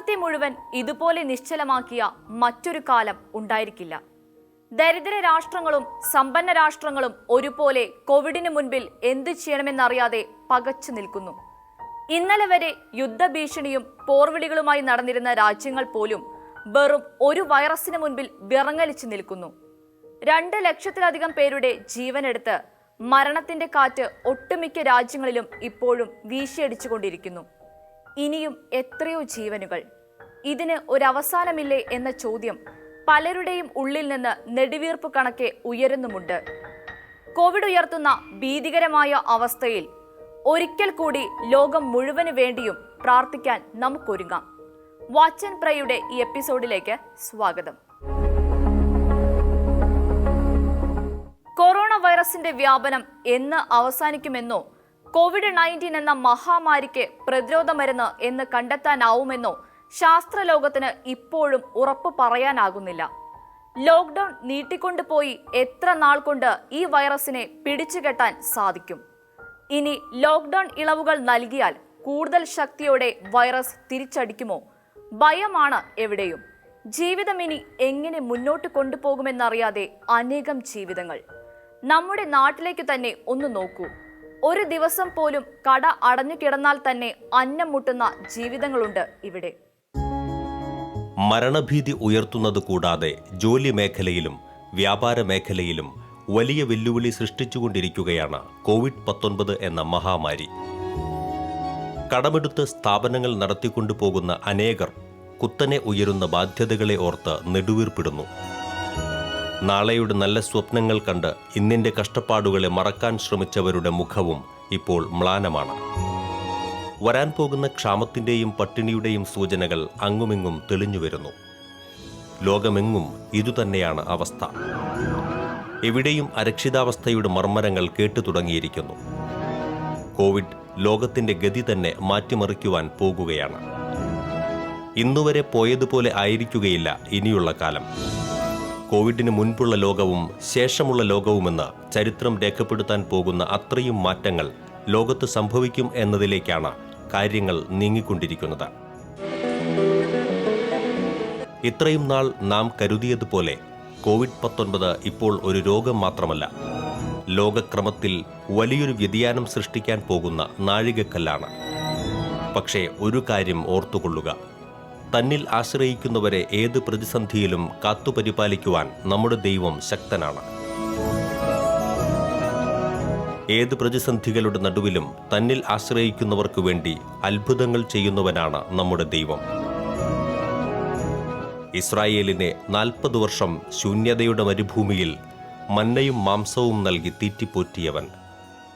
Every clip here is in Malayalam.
ലോകത്തെ മുഴുവൻ ഇതുപോലെ നിശ്ചലമാക്കിയ മറ്റൊരു കാലം ഉണ്ടായിരിക്കില്ല. ദരിദ്ര രാഷ്ട്രങ്ങളും സമ്പന്ന രാഷ്ട്രങ്ങളും ഒരുപോലെ കോവിഡിന് മുൻപിൽ എന്ത് ചെയ്യണമെന്നറിയാതെ പകച്ചു നിൽക്കുന്നു. ഇന്നലെ വരെ യുദ്ധഭീഷണിയും പോർവിളികളുമായി നടന്നിരുന്ന രാജ്യങ്ങൾ പോലും വെറും ഒരു വൈറസിന് മുൻപിൽ വിറങ്ങലിച്ചു നിൽക്കുന്നു. 2 ലക്ഷത്തിലധികം പേരുടെ ജീവനെടുത്ത് മരണത്തിന്റെ കാറ്റ് ഒട്ടുമിക്ക രാജ്യങ്ങളിലും ഇപ്പോഴും വീശിയടിച്ചുകൊണ്ടിരിക്കുന്നു. ഇനിയും എത്രയോ ജീവനുകൾ. ഇതിന് ഒരവസാനമില്ലേ എന്ന ചോദ്യം പലരുടെയും ഉള്ളിൽ നിന്ന് നെടുവീർപ്പ് കണക്കെ ഉയരുന്നുമുണ്ട്. കോവിഡ് ഉയർത്തുന്ന ഭീതികരമായ അവസ്ഥയിൽ ഒരിക്കൽ കൂടി ലോകം മുഴുവന് വേണ്ടിയും പ്രാർത്ഥിക്കാൻ നമുക്കൊരുങ്ങാം. വാച്ച് ആൻഡ് പ്രേയുടെ ഈ എപ്പിസോഡിലേക്ക് സ്വാഗതം. കൊറോണ വൈറസിന്റെ വ്യാപനം എന്ന് അവസാനിക്കുമെന്നോ COVID-19 എന്ന മഹാമാരിക്ക് പ്രതിരോധ മരുന്ന് എന്ന് കണ്ടെത്താനാവുമെന്നോ ശാസ്ത്രലോകത്തിന് ഇപ്പോഴും ഉറപ്പ് പറയാനാകുന്നില്ല. ലോക്ക്ഡൌൺ നീട്ടിക്കൊണ്ടുപോയി എത്ര നാൾ കൊണ്ട് ഈ വൈറസിനെ പിടിച്ചുകെട്ടാൻ സാധിക്കും? ഇനി ലോക്ക്ഡൌൺ ഇളവുകൾ നൽകിയാൽ കൂടുതൽ ശക്തിയോടെ വൈറസ് തിരിച്ചടിക്കുമോ? ഭയമാണ് എവിടെയും. ജീവിതം ഇനി എങ്ങനെ മുന്നോട്ട് കൊണ്ടുപോകുമെന്നറിയാതെ അനേകം ജീവിതങ്ങൾ. നമ്മുടെ നാട്ടിലേക്ക് തന്നെ ഒന്ന് നോക്കൂ. ഒരു ദിവസം പോലും കട അടഞ്ഞു കിടന്നാൽ തന്നെ അന്നം മുട്ടുന്ന ജീവിതങ്ങളുണ്ട് ഇവിടെ. മരണഭീതി ഉയർത്തുന്നത് കൂടാതെ ജോലി മേഖലയിലും വ്യാപാര മേഖലയിലും വലിയ വെല്ലുവിളി സൃഷ്ടിച്ചുകൊണ്ടിരിക്കുകയാണ് COVID-19 എന്ന മഹാമാരി. കടമെടുത്ത് സ്ഥാപനങ്ങൾ നടത്തിക്കൊണ്ടുപോകുന്ന അനേകർ കുത്തനെ ഉയരുന്ന ബാധ്യതകളെ ഓർത്ത് നെടുവീർപ്പിടുന്നു. നാളെയുടെ നല്ല സ്വപ്നങ്ങൾ കണ്ട് ഇന്നിന്റെ കഷ്ടപ്പാടുകളെ മറക്കാൻ ശ്രമിച്ചവരുടെ മുഖവും ഇപ്പോൾ മ്ലാനമാണ്. വരാൻ പോകുന്ന ക്ഷാമത്തിന്റെയും പട്ടിണിയുടെയും സൂചനകൾ അങ്ങുമിങ്ങും തെളിഞ്ഞുവരുന്നു. ലോകമെങ്ങും ഇതുതന്നെയാണ് അവസ്ഥ. എവിടെയും അരക്ഷിതാവസ്ഥയുടെ മർമ്മരങ്ങൾ കേട്ടു തുടങ്ങിയിരിക്കുന്നു. കോവിഡ് ലോകത്തിന്റെ ഗതി തന്നെ മാറ്റിമറിക്കുവാൻ പോകുകയാണ്. ഇന്നുവരെ പോയതുപോലെ ആയിരിക്കുകയില്ല ഇനിയുള്ള കാലം. കോവിഡിന് മുൻപുള്ള ലോകവും ശേഷമുള്ള ലോകവുമെന്ന് ചരിത്രം രേഖപ്പെടുത്താൻ പോകുന്ന അത്രയും മാറ്റങ്ങൾ ലോകത്ത് സംഭവിക്കും എന്നതിലേക്കാണ് കാര്യങ്ങൾ നീങ്ങിക്കൊണ്ടിരിക്കുന്നത്. ഇത്രയും നാൾ നാം കരുതിയതുപോലെ COVID-19 ഇപ്പോൾ ഒരു രോഗം മാത്രമല്ല, ലോകക്രമത്തിൽ വലിയൊരു വ്യതിയാനം സൃഷ്ടിക്കാൻ പോകുന്ന നാഴികക്കല്ലാണ്. പക്ഷേ ഒരു കാര്യം ഓർത്തുകൊള്ളുക, തന്നിൽ ആശ്രയിക്കുന്നവരെ ഏത് പ്രതിസന്ധിയിലും കാത്തുപരിപാലിക്കുവാൻ നമ്മുടെ ദൈവം ശക്തനാണ്. ഏത് പ്രതിസന്ധികളുടെ നടുവിലും തന്നിൽ ആശ്രയിക്കുന്നവർക്ക് വേണ്ടി അത്ഭുതങ്ങൾ ചെയ്യുന്നവനാണ് നമ്മുടെ ദൈവം. ഇസ്രായേലിനെ 40 വർഷം ശൂന്യതയുടെ മരുഭൂമിയിൽ മന്നയും മാംസവും നൽകി തീറ്റിപ്പോറ്റിയവൻ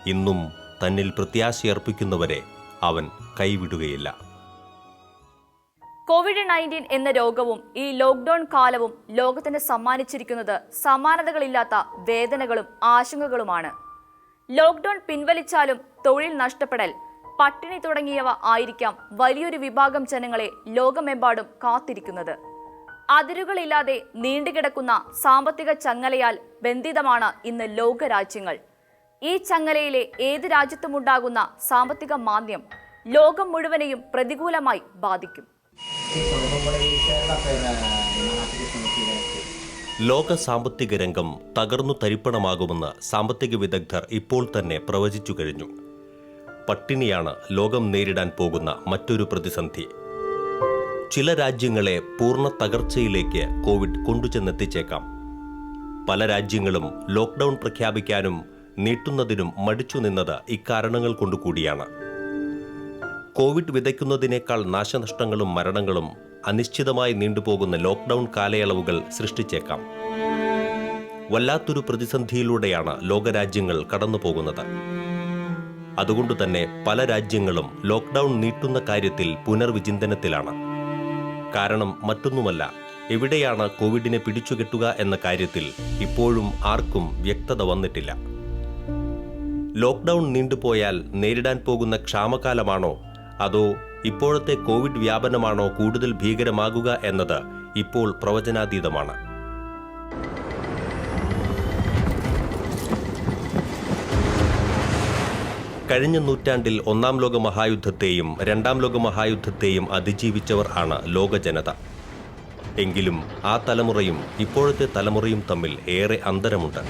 ഇന്നും തന്നിൽ പ്രത്യാശയർപ്പിക്കുന്നവരെ അവൻ കൈവിടുകയില്ല. COVID-19 എന്ന രോഗവും ഈ ലോക്ക്ഡൌൺ കാലവും ലോകത്തിന് സമ്മാനിച്ചിരിക്കുന്നത് സമാനതകളില്ലാത്ത വേദനകളും ആശങ്കകളുമാണ്. ലോക്ക്ഡൌൺ പിൻവലിച്ചാലും തൊഴിൽ നഷ്ടപ്പെടൽ, പട്ടിണി തുടങ്ങിയവ ആയിരിക്കാം വലിയൊരു വിഭാഗം ജനങ്ങളെ ലോകമെമ്പാടും കാത്തിരിക്കുന്നത്. അതിരുകളില്ലാതെ നീണ്ടുകിടക്കുന്ന സാമ്പത്തിക ചങ്ങലയാൽ ബന്ധിതമാണ് ഇന്ന് ലോകരാജ്യങ്ങൾ. ഈ ചങ്ങലയിലെ ഏത് രാജ്യത്തുമുണ്ടാകുന്ന സാമ്പത്തിക മാന്ദ്യം ലോകം മുഴുവനെയും പ്രതികൂലമായി ബാധിക്കും. ലോക സാമ്പത്തിക രംഗം തകർന്നു തരിപ്പണമാകുമെന്ന് സാമ്പത്തിക വിദഗ്ധർ ഇപ്പോൾ തന്നെ പ്രവചിച്ചു കഴിഞ്ഞു. പട്ടിണിയാണ് ലോകം നേരിടാൻ പോകുന്ന മറ്റൊരു പ്രതിസന്ധി. ചില രാജ്യങ്ങളെ പൂർണ്ണ തകർച്ചയിലേക്ക് കോവിഡ് കൊണ്ടുചെന്നെത്തിച്ചേക്കാം. പല രാജ്യങ്ങളും ലോക്ക്ഡൌൺ പ്രഖ്യാപിക്കാനും നീട്ടുന്നതിനും മടിച്ചു നിന്നത് ഇക്കാരണങ്ങൾ കൊണ്ടുകൂടിയാണ്. കോവിഡ് വിതയ്ക്കുന്നതിനേക്കാൾ നാശനഷ്ടങ്ങളും മരണങ്ങളും അനിശ്ചിതമായി നീണ്ടുപോകുന്ന ലോക്ക്ഡൌൺ കാലയളവുകൾ സൃഷ്ടിച്ചേക്കാം. വല്ലാത്തൊരു പ്രതിസന്ധിയിലൂടെയാണ് ലോകരാജ്യങ്ങൾ കടന്നുപോകുന്നത്. അതുകൊണ്ടുതന്നെ പല രാജ്യങ്ങളും ലോക്ക്ഡൌൺ നീട്ടുന്ന കാര്യത്തിൽ പുനർവിചിന്തനത്തിലാണ്. കാരണം മറ്റൊന്നുമല്ല, എവിടെയാണ് കോവിഡിനെ പിടിച്ചുകെട്ടുക എന്ന കാര്യത്തിൽ ഇപ്പോഴും ആർക്കും വ്യക്തത വന്നിട്ടില്ല. ലോക്ക്ഡൌൺ നീണ്ടുപോയാൽ നേരിടാൻ പോകുന്ന ക്ഷാമകാലമാണോ അതോ ഇപ്പോഴത്തെ കോവിഡ് വ്യാപനമാണോ കൂടുതൽ ഭീകരമാകുക എന്നത് ഇപ്പോൾ പ്രവചനാതീതമാണ്. കഴിഞ്ഞ നൂറ്റാണ്ടിൽ ഒന്നാം ലോക മഹായുദ്ധത്തെയും രണ്ടാം ലോക മഹായുദ്ധത്തെയും അതിജീവിച്ചവർ ആണ് ലോക ജനത. എങ്കിലും ആ തലമുറയും ഇപ്പോഴത്തെ തലമുറയും തമ്മിൽ ഏറെ അന്തരമുണ്ട്.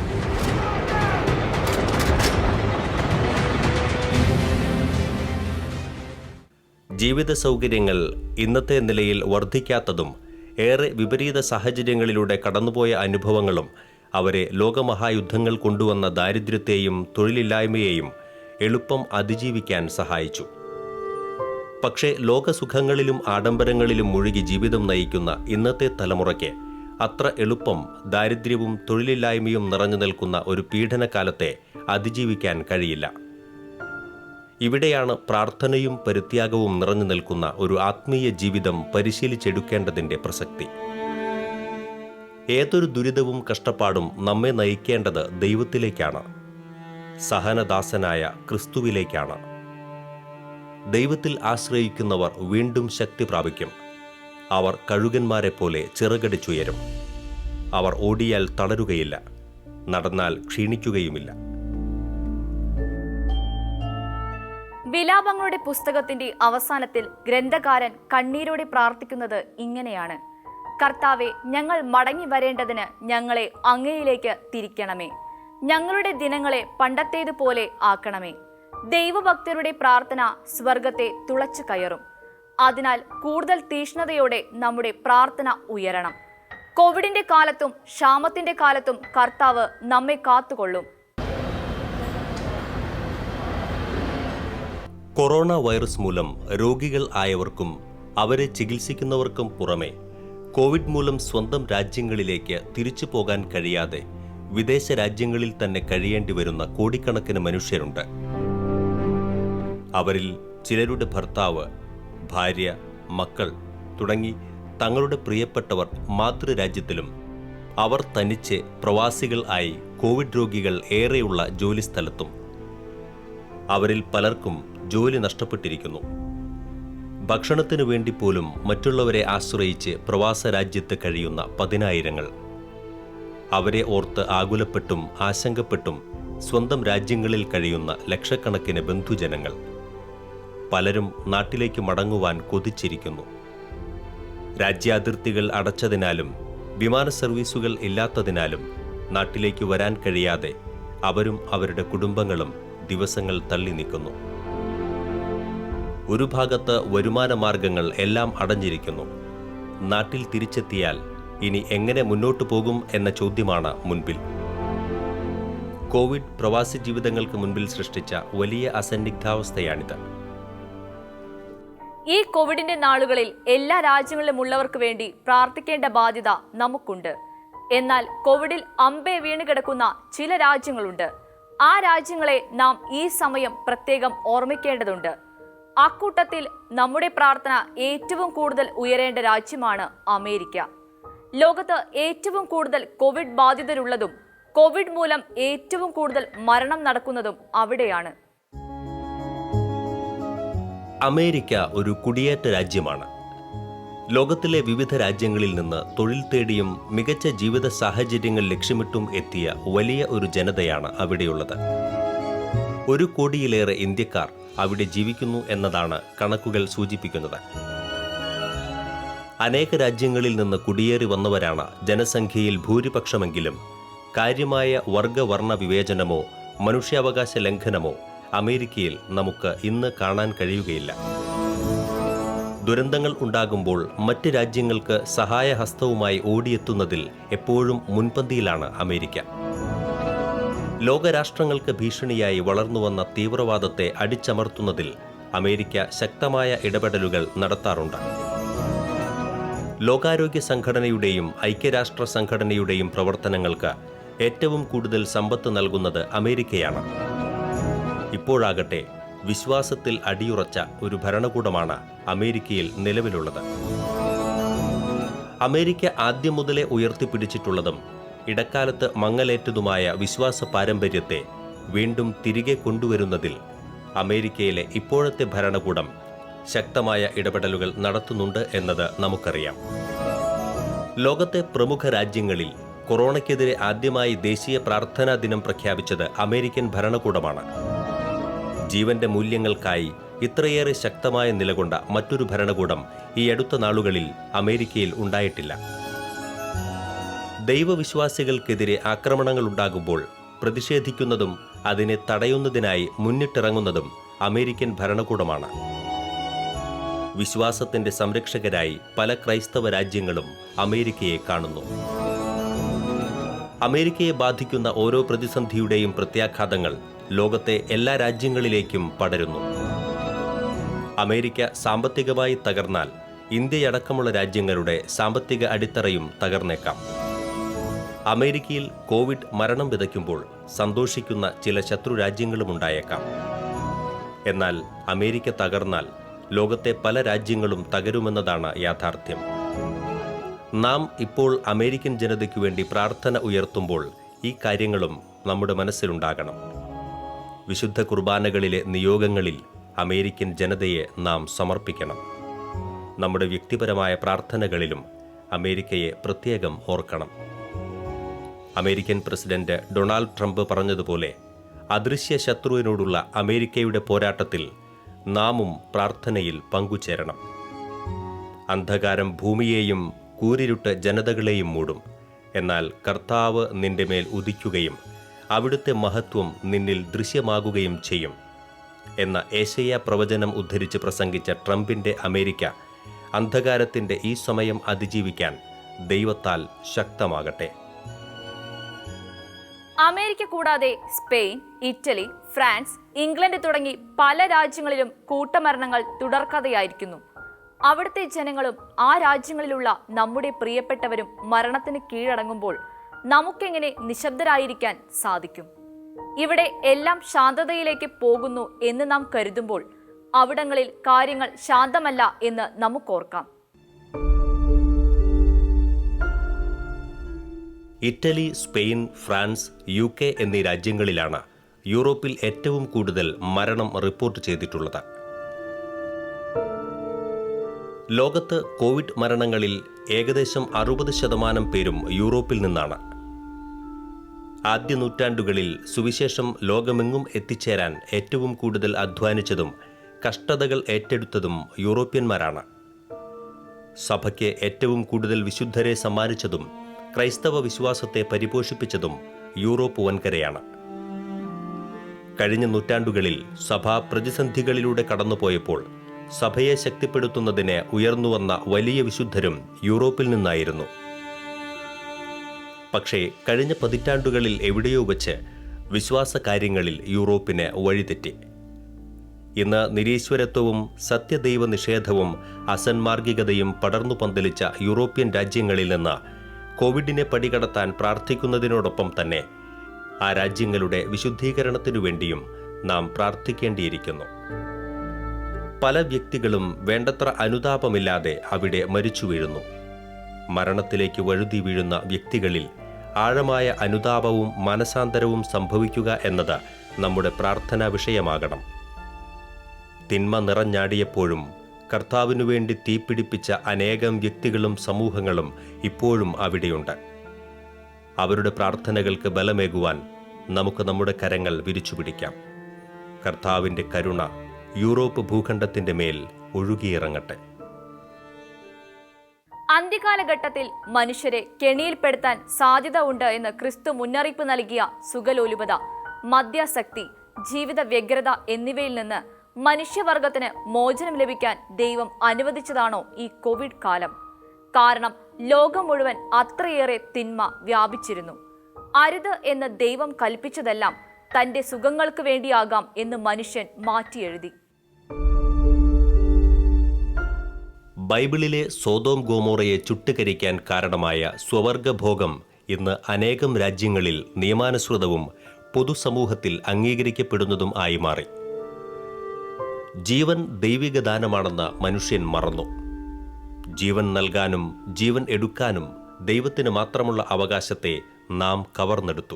ജീവിത സൗകര്യങ്ങൾ ഇന്നത്തെ നിലയിൽ വർദ്ധിക്കാത്തതും ഏറെ വിപരീത സാഹചര്യങ്ങളിലൂടെ കടന്നുപോയ അനുഭവങ്ങളും അവരെ ലോകമഹായുദ്ധങ്ങൾ കൊണ്ടുവന്ന ദാരിദ്ര്യത്തെയും തൊഴിലില്ലായ്മയെയും എളുപ്പം അതിജീവിക്കാൻ സഹായിച്ചു. പക്ഷേ ലോകസുഖങ്ങളിലും ആഡംബരങ്ങളിലും മുഴുകി ജീവിതം നയിക്കുന്ന ഇന്നത്തെ തലമുറയ്ക്ക് അത്ര എളുപ്പം ദാരിദ്ര്യവും തൊഴിലില്ലായ്മയും നിറഞ്ഞു നിൽക്കുന്ന ഒരു പീഡനകാലത്തെ അതിജീവിക്കാൻ കഴിയില്ല. ഇവിടെയാണ് പ്രാർത്ഥനയും പരിത്യാഗവും നിറഞ്ഞു നിൽക്കുന്ന ഒരു ആത്മീയ ജീവിതം പരിശീലിച്ചെടുക്കേണ്ടതിൻ്റെ പ്രസക്തി. ഏതൊരു ദുരിതവും കഷ്ടപ്പാടും നമ്മെ നയിക്കേണ്ടത് ദൈവത്തിലേക്കാണ്, സഹനദാസനായ ക്രിസ്തുവിലേക്കാണ്. ദൈവത്തിൽ ആശ്രയിക്കുന്നവർ വീണ്ടും ശക്തി പ്രാപിക്കും. അവർ കഴുകന്മാരെ പോലെ ചിറകടിച്ചുയരും. അവർ ഓടിയാൽ തളരുകയില്ല, നടന്നാൽ ക്ഷീണിക്കുകയുമില്ല. വിലാപങ്ങളുടെ പുസ്തകത്തിന്റെ അവസാനത്തിൽ ഗ്രന്ഥകാരൻ കണ്ണീരോടെ പ്രാർത്ഥിക്കുന്നത് ഇങ്ങനെയാണ്: കർത്താവെ, ഞങ്ങൾ മടങ്ങി വരേണ്ടതിന് ഞങ്ങളെ അങ്ങയിലേക്ക് തിരിക്കണമേ. ഞങ്ങളുടെ ദിനങ്ങളെ പണ്ടത്തേതുപോലെ ആക്കണമേ. ദൈവഭക്തരുടെ പ്രാർത്ഥന സ്വർഗത്തെ തുളച്ചു കയറും. അതിനാൽ കൂടുതൽ തീഷ്ണതയോടെ നമ്മുടെ പ്രാർത്ഥന ഉയരണം. കോവിഡിന്റെ കാലത്തും ക്ഷാമത്തിന്റെ കാലത്തും കർത്താവ് നമ്മെ കാത്തുകൊള്ളും. കൊറോണ വൈറസ് മൂലം രോഗികൾ ആയവർക്കും അവരെ ചികിത്സിക്കുന്നവർക്കും പുറമെ കോവിഡ് മൂലം സ്വന്തം രാജ്യങ്ങളിലേക്ക് തിരിച്ചു പോകാൻ കഴിയാതെ വിദേശ രാജ്യങ്ങളിൽ തന്നെ കഴിയേണ്ടി വരുന്ന കോടിക്കണക്കിന് മനുഷ്യരുണ്ട്. അവരിൽ ചിലരുടെ ഭർത്താവ്, ഭാര്യ, മക്കൾ തുടങ്ങി തങ്ങളുടെ പ്രിയപ്പെട്ടവർ മാതൃരാജ്യത്തിലും അവർ തനിച്ച് പ്രവാസികൾ ആയി കോവിഡ് രോഗികൾ ഏറെയുള്ള ജോലിസ്ഥലത്തും. അവരിൽ പലർക്കും ജോലി നഷ്ടപ്പെട്ടിരിക്കുന്നു. ഭക്ഷണത്തിനു വേണ്ടി പോലും മറ്റുള്ളവരെ ആശ്രയിച്ച് പ്രവാസ രാജ്യത്ത് കഴിയുന്ന പതിനായിരങ്ങൾ. അവരെ ഓർത്ത് ആകുലപ്പെട്ടും ആശങ്കപ്പെട്ടും സ്വന്തം രാജ്യങ്ങളിൽ കഴിയുന്ന ലക്ഷക്കണക്കിന് ബന്ധുജനങ്ങൾ. പലരും നാട്ടിലേക്ക് മടങ്ങുവാൻ കൊതിച്ചിരിക്കുന്നു. രാജ്യാതിർത്തികൾ അടച്ചതിനാലും വിമാന സർവീസുകൾ ഇല്ലാത്തതിനാലും നാട്ടിലേക്ക് വരാൻ കഴിയാതെ അവരും അവരുടെ കുടുംബങ്ങളും ദിവസങ്ങൾ തള്ളി നീക്കുന്നു. ഒരു ഭാഗത്ത് വരുമാന മാർഗങ്ങൾ എല്ലാം അടഞ്ഞിരിക്കുന്നു. നാട്ടിൽ തിരിച്ചെത്തിയാൽ ഇനി എങ്ങനെ മുന്നോട്ടു പോകും എന്ന ചോദ്യമാണ് മുൻപിൽ. കോവിഡ് പ്രവാസി ജീവിതങ്ങൾക്ക് മുൻപിൽ സൃഷ്ടിച്ച വലിയ അസന്നിഗ്ധാവസ്ഥയാണിത്. ഈ കോവിഡിന്റെ നാളുകളിൽ എല്ലാ രാജ്യങ്ങളിലുമുള്ളവർക്ക് വേണ്ടി പ്രാർത്ഥിക്കേണ്ട ബാധ്യത നമുക്കുണ്ട്. എന്നാൽ കോവിഡിൽ അമ്പേ വീണ് കിടക്കുന്ന ചില രാജ്യങ്ങളുണ്ട്. ആ രാജ്യങ്ങളെ നാം ഈ സമയം പ്രത്യേകം ഓർമ്മിക്കേണ്ടതുണ്ട്. അക്കൂട്ടത്തിൽ നമ്മുടെ പ്രാർത്ഥന ഏറ്റവും കൂടുതൽ ഉയരേണ്ട രാജ്യമാണ് അമേരിക്ക. ലോകത്ത് ഏറ്റവും കൂടുതൽ കോവിഡ് ബാധിതരുള്ളതും കോവിഡ് മൂലം ഏറ്റവും കൂടുതൽ മരണം നടക്കുന്നതും അവിടെയാണ്. അമേരിക്ക ഒരു കുടിയേറ്റ രാജ്യമാണ്. ലോകത്തിലെ വിവിധ രാജ്യങ്ങളിൽ നിന്ന് തൊഴിൽ തേടിയും മികച്ച ജീവിത സാഹചര്യങ്ങൾ ലക്ഷ്യമിട്ടും എത്തിയ വലിയ ഒരു ജനതയാണ് അവിടെയുള്ളത്. 1 കോടിയിലേറെ ഇന്ത്യക്കാർ അവിടെ ജീവിക്കുന്നു എന്നതാണ് കണക്കുകൾ സൂചിപ്പിക്കുന്നത്. അനേക രാജ്യങ്ങളിൽ നിന്ന് കുടിയേറി വന്നവരാണ് ജനസംഖ്യയിൽ ഭൂരിപക്ഷമെങ്കിലും കാര്യമായ വർഗവർണ്ണ വിവേചനമോ മനുഷ്യാവകാശ ലംഘനമോ അമേരിക്കയിൽ നമുക്ക് ഇന്ന് കാണാൻ കഴിയുകയില്ല. ദുരന്തങ്ങൾ ഉണ്ടാകുമ്പോൾ മറ്റ് രാജ്യങ്ങൾക്ക് സഹായഹസ്തവുമായി ഓടിയെത്തുന്നതിൽ എപ്പോഴും മുൻപന്തിയിലാണ് അമേരിക്ക. ലോകരാഷ്ട്രങ്ങൾക്ക് ഭീഷണിയായി വളർന്നുവന്ന തീവ്രവാദത്തെ അടിച്ചമർത്തുന്നതിൽ അമേരിക്ക ശക്തമായ ഇടപെടലുകൾ നടത്താറുണ്ട്. ലോകാരോഗ്യ സംഘടനയുടെയും ഐക്യരാഷ്ട്ര സംഘടനയുടെയും പ്രവർത്തനങ്ങൾക്ക് ഏറ്റവും കൂടുതൽ സമ്പത്ത് നൽകുന്നത് അമേരിക്കയാണ്. ഇപ്പോഴാകട്ടെ വിശ്വാസത്തിൽ അടിയുറച്ച ഒരു ഭരണകൂടമാണ് അമേരിക്കയിൽ നിലവിലുള്ളത്. അമേരിക്ക ആദ്യം മുതലേ ഉയർത്തിപ്പിടിച്ചിട്ടുള്ളതും ഇടക്കാലത്ത് മങ്ങലേറ്റതുമായ വിശ്വാസ പാരമ്പര്യത്തെ വീണ്ടും തിരികെ കൊണ്ടുവരുന്നതിൽ അമേരിക്കയിലെ ഇപ്പോഴത്തെ ഭരണകൂടം ശക്തമായ ഇടപെടലുകൾ നടത്തുന്നുണ്ട് എന്നത് നമുക്കറിയാം. ലോകത്തെ പ്രമുഖ രാജ്യങ്ങളിൽ കൊറോണയ്ക്കെതിരെ ആദ്യമായി ദേശീയ പ്രാർത്ഥനാ ദിനം പ്രഖ്യാപിച്ചത് അമേരിക്കൻ ഭരണകൂടമാണ്. ജീവന്റെ മൂല്യങ്ങൾക്കായി ഇത്രയേറെ ശക്തമായ നിലകൊണ്ട മറ്റൊരു ഭരണകൂടം ഈ അടുത്ത നാളുകളിൽ അമേരിക്കയിൽ ഉണ്ടായിട്ടില്ല. ദൈവവിശ്വാസികൾക്കെതിരെ ആക്രമണങ്ങൾ ഉണ്ടാകുമ്പോൾ പ്രതിഷേധിക്കുന്നതും അതിനെ തടയുന്നതിനായി മുന്നിട്ടിറങ്ങുന്നതും അമേരിക്കൻ ഭരണകൂടമാണ്. വിശ്വാസത്തിന്റെ സംരക്ഷകരായി പല ക്രൈസ്തവ രാജ്യങ്ങളും അമേരിക്കയെ കാണുന്നു. അമേരിക്കയെ ബാധിക്കുന്ന ഓരോ പ്രതിസന്ധിയുടെയും പ്രത്യാഘാതങ്ങൾ ലോകത്തെ എല്ലാ രാജ്യങ്ങളിലേക്കും പടരുന്നു. അമേരിക്ക സാമ്പത്തികമായി തകർന്നാൽ ഇന്ത്യയടക്കമുള്ള രാജ്യങ്ങളുടെ സാമ്പത്തിക അടിത്തറയും തകർന്നേക്കാം. അമേരിക്കയിൽ കോവിഡ് മരണം വിതയ്ക്കുമ്പോൾ സന്തോഷിക്കുന്ന ചില ശത്രു രാജ്യങ്ങളും ഉണ്ടായേക്കാം. എന്നാൽ അമേരിക്ക തകർന്നാൽ ലോകത്തെ പല രാജ്യങ്ങളും തകരുമെന്നതാണ് യാഥാർത്ഥ്യം. നാം ഇപ്പോൾ അമേരിക്കൻ ജനതയ്ക്കു വേണ്ടി പ്രാർത്ഥന ഉയർത്തുമ്പോൾ ഈ കാര്യങ്ങളും നമ്മുടെ മനസ്സിലുണ്ടാകണം. വിശുദ്ധ കുർബാനകളിലെ നിയോഗങ്ങളിൽ അമേരിക്കൻ ജനതയെ നാം സമർപ്പിക്കണം. നമ്മുടെ വ്യക്തിപരമായ പ്രാർത്ഥനകളിലും അമേരിക്കയെ പ്രത്യേകം ഓർക്കണം. അമേരിക്കൻ പ്രസിഡന്റ് ഡൊണാൾഡ് ട്രംപ് പറഞ്ഞതുപോലെ അദൃശ്യ ശത്രുവിനോടുള്ള അമേരിക്കയുടെ പോരാട്ടത്തിൽ നാമും പ്രാർത്ഥനയിൽ പങ്കുചേരണം. അന്ധകാരം ഭൂമിയെയും കൂരിരുട്ട് ജനതകളെയും മൂടും. എന്നാൽ കർത്താവ് നിന്റെ മേൽ ഉദിക്കുകയും അവിടുത്തെ മഹത്വം നിന്നിൽ ദൃശ്യമാകുകയും ചെയ്യും എന്ന ഏശയ്യാ പ്രവചനം ഉദ്ധരിച്ച് പ്രസംഗിച്ച ട്രംപിന്റെ അമേരിക്ക അന്ധകാരത്തിന്റെ ഈ സമയം അതിജീവിക്കാൻ ദൈവത്താൽ ശക്തമാകട്ടെ. അമേരിക്ക കൂടാതെ സ്പെയിൻ, ഇറ്റലി, ഫ്രാൻസ്, ഇംഗ്ലണ്ട് തുടങ്ങി പല രാജ്യങ്ങളിലും കൂട്ടമരണങ്ങൾ തുടർക്കഥയായിരിക്കുന്നു. അവിടുത്തെ ജനങ്ങളും ആ രാജ്യങ്ങളിലുള്ള നമ്മുടെ പ്രിയപ്പെട്ടവരും മരണത്തിന് കീഴടങ്ങുമ്പോൾ നമുക്കെങ്ങനെ നിശബ്ദരായിരിക്കാൻ സാധിക്കും? ഇവിടെ എല്ലാം ശാന്തതയിലേക്ക് പോകുന്നു എന്ന് നാം കരുതുമ്പോൾ അവിടങ്ങളിൽ കാര്യങ്ങൾ ശാന്തമല്ല എന്ന് നമുക്കോർക്കാം. ഇറ്റലി, സ്പെയിൻ, ഫ്രാൻസ്, UK എന്നീ രാജ്യങ്ങളിലാണ് യൂറോപ്പിൽ ഏറ്റവും കൂടുതൽ മരണം റിപ്പോർട്ട് ചെയ്തിട്ടുള്ളത്. ലോകത്ത് കോവിഡ് മരണങ്ങളിൽ ഏകദേശം 60% പേരും യൂറോപ്പിൽ നിന്നാണ്. ആദ്യ നൂറ്റാണ്ടുകളിൽ സുവിശേഷം ലോകമെങ്ങും എത്തിച്ചേരാൻ ഏറ്റവും കൂടുതൽ അധ്വാനിച്ചതും കഷ്ടതകൾ ഏറ്റെടുത്തതും യൂറോപ്യന്മാരാണ്. സഭയ്ക്ക് ഏറ്റവും കൂടുതൽ വിശുദ്ധരെ സമ്മാനിച്ചതും ക്രൈസ്തവ വിശ്വാസത്തെ പരിപോഷിപ്പിച്ചതും യൂറോപ്പ് വൻകരയാണ്. കഴിഞ്ഞ നൂറ്റാണ്ടുകളിൽ സഭ പ്രതിസന്ധികളിലൂടെ കടന്നുപോയപ്പോൾ സഭയെ ശക്തിപ്പെടുത്തുന്നതിന് ഉയർന്നുവന്ന വലിയ വിശുദ്ധരും യൂറോപ്പിൽ നിന്നായിരുന്നു. പക്ഷേ കഴിഞ്ഞ പതിറ്റാണ്ടുകളിൽ എവിടെയോ വച്ച് വിശ്വാസ കാര്യങ്ങളിൽ യൂറോപ്പിന് വഴിതെറ്റി. ഇന്ന് നിരീശ്വരത്വവും സത്യദൈവ നിഷേധവും അസന്മാർഗികതയും പടർന്നു പന്തലിച്ച യൂറോപ്യൻ രാജ്യങ്ങളിൽ നിന്ന് കോവിഡിനെ പടികടത്താൻ പ്രാർത്ഥിക്കുന്നതിനോടൊപ്പം തന്നെ ആ രാജ്യങ്ങളുടെ വിശുദ്ധീകരണത്തിനു വേണ്ടിയും നാം പ്രാർത്ഥിക്കേണ്ടിയിരിക്കുന്നു. പല വ്യക്തികളും വേണ്ടത്ര അനുതാപമില്ലാതെ അവിടെ മരിച്ചു വീഴുന്നു. മരണത്തിലേക്ക് വഴുതി വീഴുന്ന വ്യക്തികളിൽ ആഴമായ അനുതാപവും മനസാന്തരവും സംഭവിക്കുക എന്നത് നമ്മുടെ പ്രാർത്ഥനാ വിഷയമാകണം. തിന്മ നിറഞ്ഞാടിയപ്പോഴും കർത്താവിനു വേണ്ടി തീപിടിപ്പിച്ച അനേകം വ്യക്തികളും സമൂഹങ്ങളും ഇപ്പോഴും അവിടെയുണ്ട്. അവരുടെ പ്രാർത്ഥനകൾക്ക് ബലമേകുവാൻ നമുക്ക് നമ്മുടെ കരങ്ങൾ വിരിച്ചുപിടിക്കാം. കർത്താവിൻ്റെ കരുണ യൂറോപ്പ് ഭൂഖണ്ഡത്തിന്റെ മേൽ ഒഴുകിയിറങ്ങട്ടെ. അന്ത്യകാലഘട്ടത്തിൽ മനുഷ്യരെ കെണിയിൽപ്പെടുത്താൻ സാധ്യത ഉണ്ട് എന്ന് ക്രിസ്തു മുന്നറിയിപ്പ് നൽകിയ സുഖലോലുപത, മദ്യാസക്തി, ജീവിത വ്യഗ്രത എന്നിവയിൽ നിന്ന് മനുഷ്യവർഗത്തിന് മോചനം ലഭിക്കാൻ ദൈവം അനുവദിച്ചതാണോ ഈ കോവിഡ് കാലം? കാരണം ലോകം മുഴുവൻ അത്രയേറെ തിന്മ വ്യാപിച്ചിരുന്നു. അരുത് എന്ന് ദൈവം കൽപ്പിച്ചതെല്ലാം തന്റെ സുഖങ്ങൾക്ക് വേണ്ടിയാകാം എന്ന് മനുഷ്യൻ മാറ്റിയെഴുതി. ബൈബിളിലെ സോദോം ഗോമോറയെ ചുട്ടുകരിക്കാൻ കാരണമായ സ്വവർഗഭോഗം ഇന്ന് അനേകം രാജ്യങ്ങളിൽ നിയമാനുസൃതവും പൊതുസമൂഹത്തിൽ അംഗീകരിക്കപ്പെടുന്നതും ആയി മാറി. ജീവൻ ദൈവിക ദാനമാണെന്ന് മനുഷ്യൻ മറന്നു. ജീവൻ നൽകാനും ജീവൻ എടുക്കാനും ദൈവത്തിന് മാത്രമുള്ള അവകാശത്തെ നാം കവർന്നെടുത്തു.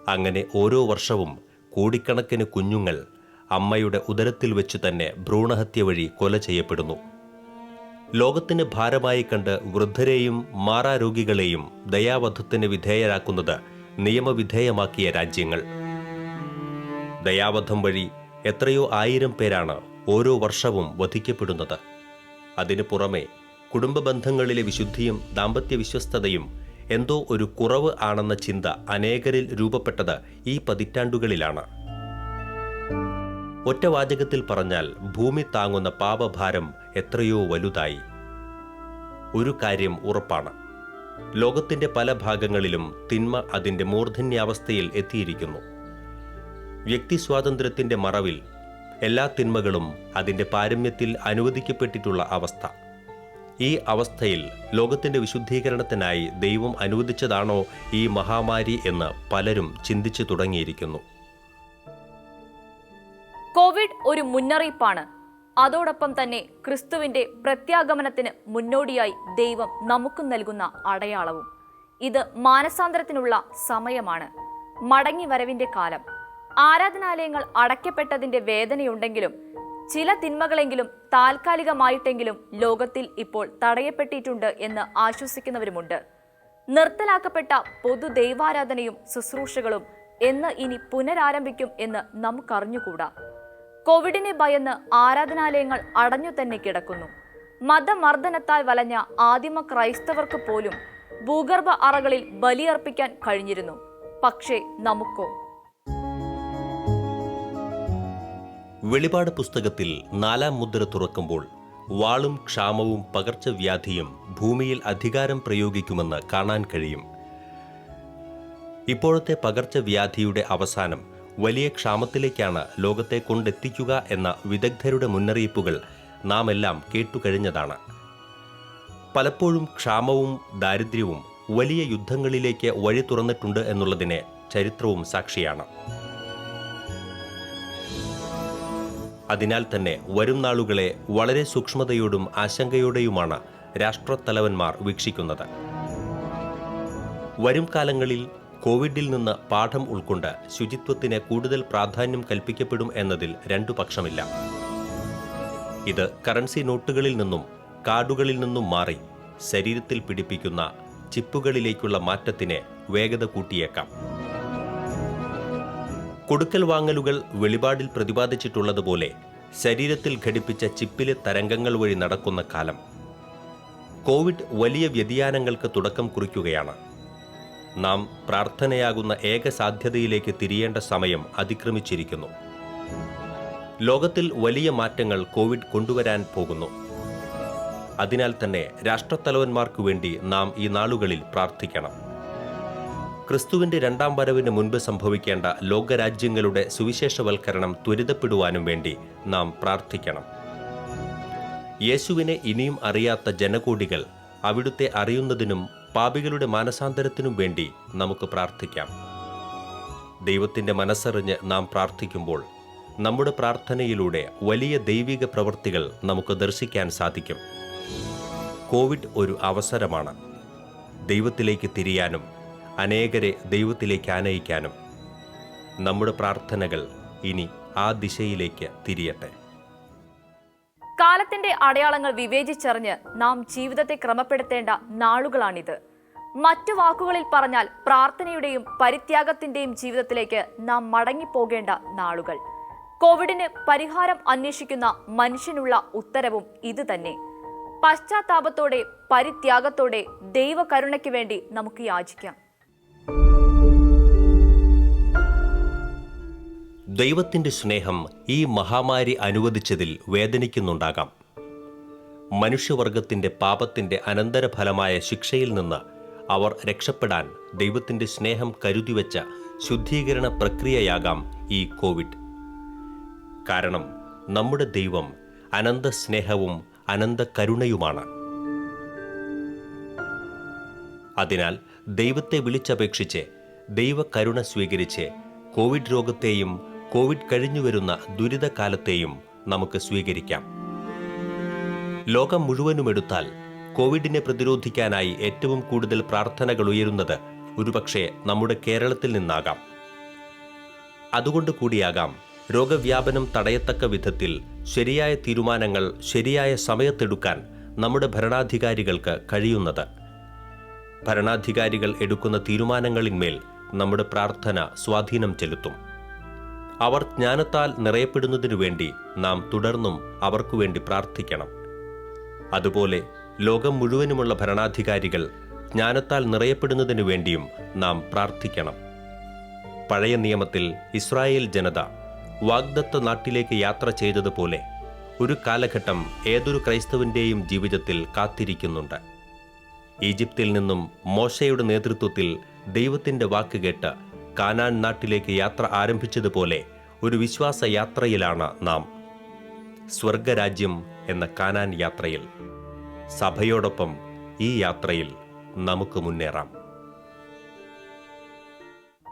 അങ്ങനെ ഓരോ വർഷവും കോടിക്കണക്കിന് കുഞ്ഞുങ്ങൾ അമ്മയുടെ ഉദരത്തിൽ വെച്ചു തന്നെ ഭ്രൂണഹത്യ വഴി കൊല ചെയ്യപ്പെടുന്നു. ലോകത്തിന് ഭാരമായി കണ്ട് വൃദ്ധരെയും മാറാരോഗികളെയും ദയാവധത്തിന് വിധേയരാക്കുന്നത് നിയമവിധേയമാക്കിയ രാജ്യങ്ങൾ. ദയാവധം വഴി എത്രയോ ആയിരം പേരാണ് ഓരോ വർഷവും വധിക്കപ്പെടുന്നത്. അതിനു പുറമെ കുടുംബ ബന്ധങ്ങളിലെ വിശുദ്ധിയും ദാമ്പത്യ വിശ്വസ്തതയും എന്തോ ഒരു കുറവ് ആണെന്ന ചിന്ത അനേകരിൽ രൂപപ്പെട്ടത് ഈ പതിറ്റാണ്ടുകളിലാണ്. ഒറ്റ വാചകത്തിൽ പറഞ്ഞാൽ ഭൂമി താങ്ങുന്ന പാപഭാരം എത്രയോ വലുതായി. ഒരു കാര്യം ഉറപ്പാണ്, ലോകത്തിന്റെ പല ഭാഗങ്ങളിലും തിന്മ അതിന്റെ മൂർധന്യാവസ്ഥയിൽ എത്തിയിരിക്കുന്നു. വ്യക്തി സ്വാതന്ത്ര്യത്തിന്റെ മറവിൽ എല്ലാ തിന്മകളും അതിന്റെ പാരമ്യത്തിൽ അനുവദിക്കപ്പെട്ടിട്ടുള്ള അവസ്ഥ. ഈ അവസ്ഥയിൽ ലോകത്തിന്റെ വിശുദ്ധീകരണത്തിനായി ദൈവം അനുവദിച്ചതാണോ ഈ മഹാമാരി എന്ന് പലരും ചിന്തിച്ചു തുടങ്ങിയിരിക്കുന്നു. കോവിഡ് ഒരു മുന്നറിയിപ്പാണ്. അതോടൊപ്പം തന്നെ ക്രിസ്തുവിന്റെ പ്രത്യാഗമനത്തിന് മുന്നോടിയായി ദൈവം നമുക്ക് നൽകുന്ന അടയാളവും. ഇത് മാനസാന്തരത്തിനുള്ള സമയമാണ്, മടങ്ങി വരവിന്റെ കാലം. ആരാധനാലയങ്ങൾ അടയ്ക്കപ്പെട്ടതിന്റെ വേദനയുണ്ടെങ്കിലും ചില തിന്മകളെങ്കിലും താൽക്കാലികമായിട്ടെങ്കിലും ലോകത്തിൽ ഇപ്പോൾ തടയപ്പെട്ടിട്ടുണ്ട് എന്ന് ആശ്വസിക്കുന്നവരുമുണ്ട്. നിർത്തലാക്കപ്പെട്ട പൊതു ദൈവാരാധനയും ശുശ്രൂഷകളും എന്ന് ഇനി പുനരാരംഭിക്കും എന്ന് നമുക്കറിഞ്ഞുകൂടാ. കോവിഡിനെ ഭയന്ന് ആരാധനാലയങ്ങൾ അടഞ്ഞു തന്നെ കിടക്കുന്നു. മതമർദ്ദനത്താൽ വലഞ്ഞ ആദിമ ക്രൈസ്തവർക്ക് പോലും ഭൂഗർഭ അറകളിൽ ബലിയർപ്പിക്കാൻ കഴിഞ്ഞിരുന്നു. പക്ഷേ നമുക്കോ? വെളിപാട് പുസ്തകത്തിൽ 4-ാം മുദ്ര തുറക്കുമ്പോൾ വാളും ക്ഷാമവും പകർച്ചവ്യാധിയും ഭൂമിയിൽ അധികാരം പ്രയോഗിക്കുമെന്ന് കാണാൻ കഴിയും. ഇപ്പോഴത്തെ പകർച്ചവ്യാധിയുടെ അവസാനം വലിയ ക്ഷാമത്തിലേക്കാണ് ലോകത്തെ കൊണ്ടെത്തിക്കുക എന്ന വിദഗ്ധരുടെ മുന്നറിയിപ്പുകൾ നാം എല്ലാം കേട്ടുകഴിഞ്ഞതാണ്. പലപ്പോഴും ക്ഷാമവും ദാരിദ്ര്യവും വലിയ യുദ്ധങ്ങളിലേക്ക് വഴി തുറന്നിട്ടുണ്ട് എന്നുള്ളതിന് ചരിത്രവും സാക്ഷിയാണ്. അതിനാൽ തന്നെ വരും നാളുകളെ വളരെ സൂക്ഷ്മതയോടും ആശങ്കയോടെയുമാണ് രാഷ്ട്രത്തലവന്മാർ വീക്ഷിക്കുന്നത്. വരും കാലങ്ങളിൽ കോവിഡിൽ നിന്ന് പാഠം ഉൾക്കൊണ്ട് ശുചിത്വത്തിന് കൂടുതൽ പ്രാധാന്യം കൽപ്പിക്കപ്പെടും എന്നതിൽ രണ്ടു പക്ഷമില്ല. ഇത് കറൻസി നോട്ടുകളിൽ നിന്നും കാർഡുകളിൽ നിന്നും മാറി ശരീരത്തിൽ പിടിപ്പിക്കുന്ന ചിപ്പുകളിലേക്കുള്ള മാറ്റത്തിന് വേഗത കൂട്ടിയേക്കാം. കൊടുക്കൽ വാങ്ങലുകൾ വെളിപാടിൽ പ്രതിപാദിച്ചിട്ടുള്ളതുപോലെ ശരീരത്തിൽ ഘടിപ്പിച്ച ചിപ്പിലെ തരംഗങ്ങൾ വഴി നടക്കുന്ന കാലം. കോവിഡ് വലിയ വ്യതിയാനങ്ങൾക്ക് തുടക്കം കുറിക്കുകയാണ്. നാം പ്രാർത്ഥനയാകുന്ന ഏക സാധ്യതയിലേക്ക് തിരിയേണ്ട സമയം അതിക്രമിച്ചിരിക്കുന്നു. ലോകത്തിൽ വലിയ മാറ്റങ്ങൾ കോവിഡ് കൊണ്ടുവരാൻ പോകുന്നു. അതിനാൽ തന്നെ രാഷ്ട്രത്തലവന്മാർക്കു വേണ്ടി നാം ഈ നാളുകളിൽ പ്രാർത്ഥിക്കണം. ക്രിസ്തുവിന്റെ 2-ാം വരവിന് മുൻപ് സംഭവിക്കേണ്ട ലോകരാജ്യങ്ങളുടെ സുവിശേഷവൽക്കരണം ത്വരിതപ്പെടുവാനും വേണ്ടി നാം പ്രാർത്ഥിക്കണം. യേശുവിനെ ഇനിയും അറിയാത്ത ജനകോടികൾ അവിടുത്തെ അറിയുന്നതിനും പാപികളുടെ മാനസാന്തരത്തിനും വേണ്ടി നമുക്ക് പ്രാർത്ഥിക്കാം. ദൈവത്തിന്റെ മനസ്സറിഞ്ഞ് നാം പ്രാർത്ഥിക്കുമ്പോൾ നമ്മുടെ പ്രാർത്ഥനയിലൂടെ വലിയ ദൈവിക പ്രവൃത്തികൾ നമുക്ക് ദർശിക്കാൻ സാധിക്കും. കോവിഡ് ഒരു അവസരമാണ് ദൈവത്തിലേക്ക് തിരിയാനും അനേകരെ ദൈവത്തിലേക്ക് ആനയിക്കാനും. നമ്മുടെ പ്രാർത്ഥനകൾ ഇനി ആ ദിശയിലേക്ക് തിരിയട്ടെ. കാലത്തിന്റെ അടയാളങ്ങൾ വിവേചിച്ചറിഞ്ഞ് നാം ജീവിതത്തെ ക്രമപ്പെടുത്തേണ്ട നാളുകളാണിത്. മറ്റു വാക്കുകളിൽ പറഞ്ഞാൽ പ്രാർത്ഥനയുടെയും പരിത്യാഗത്തിന്റെയും ജീവിതത്തിലേക്ക് നാം മടങ്ങിപ്പോകേണ്ട നാളുകൾ. കോവിഡിന് പരിഹാരം അന്വേഷിക്കുന്ന മനുഷ്യനുള്ള ഉത്തരവും ഇത് തന്നെ. പശ്ചാത്താപത്തോടെ പരിത്യാഗത്തോടെ ദൈവകരുണയ്ക്ക് വേണ്ടി നമുക്ക് യാചിക്കാം. ദൈവത്തിന്റെ സ്നേഹം ഈ മഹാമാരി അനുവദിച്ചതിൽ വേദനിക്കുന്നുണ്ടാകാം. മനുഷ്യവർഗത്തിന്റെ പാപത്തിന്റെ അനന്തരഫലമായ ശിക്ഷയിൽ നിന്ന് അവർ രക്ഷപ്പെടാൻ ദൈവത്തിന്റെ സ്നേഹം കരുതിവെച്ച ശുദ്ധീകരണ പ്രക്രിയയാകാം ഈ കോവിഡ്. കാരണം നമ്മുടെ ദൈവം അനന്ത സ്നേഹവും അനന്ത കരുണയുമാണ്. അതിനാൽ ദൈവത്തെ വിളിച്ചപേക്ഷിച്ച് ദൈവകരുണ സ്വീകരിച്ച് കോവിഡ് രോഗത്തെയും കോവിഡ് കഴിഞ്ഞുവരുന്ന ദുരിതകാലത്തെയും നമുക്ക് സ്വീകരിക്കാം. ലോകം മുഴുവനുമെടുത്താൽ കോവിഡിനെ പ്രതിരോധിക്കാനായി ഏറ്റവും കൂടുതൽ പ്രാർത്ഥനകൾ ഉയരുന്നത് ഒരുപക്ഷെ നമ്മുടെ കേരളത്തിൽ നിന്നാകാം. അതുകൊണ്ട് കൂടിയാകാം രോഗവ്യാപനം തടയത്തക്ക വിധത്തിൽ ശരിയായ തീരുമാനങ്ങൾ ശരിയായ സമയത്തെടുക്കാൻ നമ്മുടെ ഭരണാധികാരികൾക്ക് കഴിയുന്നത്. ഭരണാധികാരികൾ എടുക്കുന്ന തീരുമാനങ്ങളിന്മേൽ നമ്മുടെ പ്രാർത്ഥന സ്വാധീനം ചെലുത്തും. അവർ ജ്ഞാനത്താൽ നിറയപ്പെടുന്നതിനു വേണ്ടി നാം തുടർന്നും അവർക്കു വേണ്ടി പ്രാർത്ഥിക്കണം. അതുപോലെ ലോകം മുഴുവനുമുള്ള ഭരണാധികാരികൾ ജ്ഞാനത്താൽ നിറയപ്പെടുന്നതിനു വേണ്ടിയും നാം പ്രാർത്ഥിക്കണം. പഴയ നിയമത്തിൽ ഇസ്രായേൽ ജനത വാഗ്ദത്ത നാട്ടിലേക്ക് യാത്ര ചെയ്തതുപോലെ ഒരു കാലഘട്ടം ഏതൊരു ക്രൈസ്തവന്റെയും ജീവിതത്തിൽ കാത്തിരിക്കുന്നുണ്ട്. ഈജിപ്തിൽ നിന്നും മോശയുടെ നേതൃത്വത്തിൽ ദൈവത്തിന്റെ വാക്ക് കേട്ട് കാനാൻ നാട്ടിലേക്ക് യാത്ര ആരംഭിച്ചതുപോലെ ഒരു വിശ്വാസ യാത്രയിലാണ് നാം. സ്വർഗരാജ്യം എന്ന കാനാൻ യാത്രയിൽ സഭയോടൊപ്പം ഈ യാത്രയിൽ നമുക്ക് മുന്നേറാം.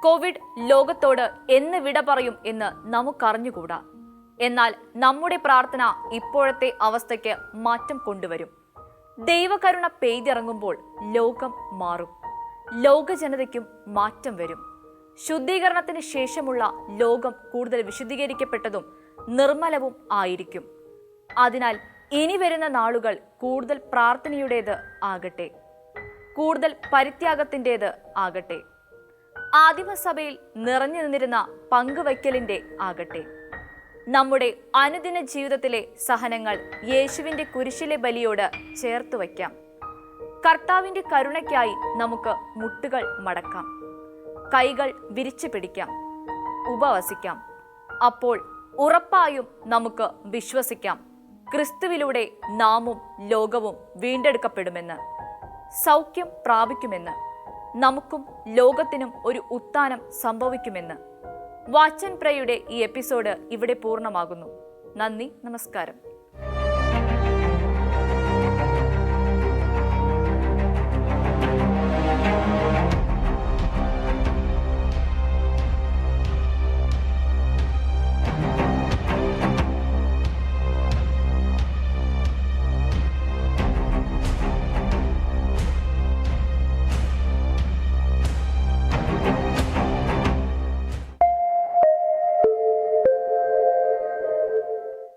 കോവിഡ് ലോകത്തോട് എന്ന് വിട പറയും എന്ന് നമുക്കറിഞ്ഞുകൂടാ. എന്നാൽ നമ്മുടെ പ്രാർത്ഥന ഇപ്പോഴത്തെ അവസ്ഥയ്ക്ക് മാറ്റം കൊണ്ടുവരും. ദൈവകരുണ പെയ്തിറങ്ങുമ്പോൾ ലോകം മാറും. ലോക ജനതയ്ക്കും മാറ്റം വരും. ശുദ്ധീകരണത്തിന് ശേഷമുള്ള ലോകം കൂടുതൽ വിശുദ്ധീകരിക്കപ്പെട്ടതും നിർമ്മലവും ആയിരിക്കും. അതിനാൽ ഇനി വരുന്ന നാളുകൾ കൂടുതൽ പ്രാർത്ഥനയുടേത് ആകട്ടെ, കൂടുതൽ പരിത്യാഗത്തിൻ്റേത് ആകട്ടെ, ആദിമസഭയിൽ നിറഞ്ഞു നിന്നിരുന്ന പങ്കുവയ്ക്കലിൻ്റെ ആകട്ടെ. നമ്മുടെ അനുദിന ജീവിതത്തിലെ സഹനങ്ങൾ യേശുവിൻ്റെ കുരിശിലെ ബലിയോട് ചേർത്ത് വയ്ക്കാം. കർത്താവിൻ്റെ കരുണയ്ക്കായി നമുക്ക് മുട്ടുകൾ മടക്കാം, കൈകൾ വിരിച്ചു പിടിക്കാം, ഉപവസിക്കാം. അപ്പോൾ ഉറപ്പായും നമുക്ക് വിശ്വസിക്കാം, ക്രിസ്തുവിലൂടെ നാമും ലോകവും വീണ്ടെടുക്കപ്പെടുമെന്ന്, സൗഖ്യം പ്രാപിക്കുമെന്ന്, നമുക്കും ലോകത്തിനും ഒരു ഉത്ഥാനം സംഭവിക്കുമെന്ന്. വാച്ച് ആൻഡ് പ്രേയുടെ ഈ എപ്പിസോഡ് ഇവിടെ പൂർണ്ണമാകുന്നു. നന്ദി, നമസ്കാരം.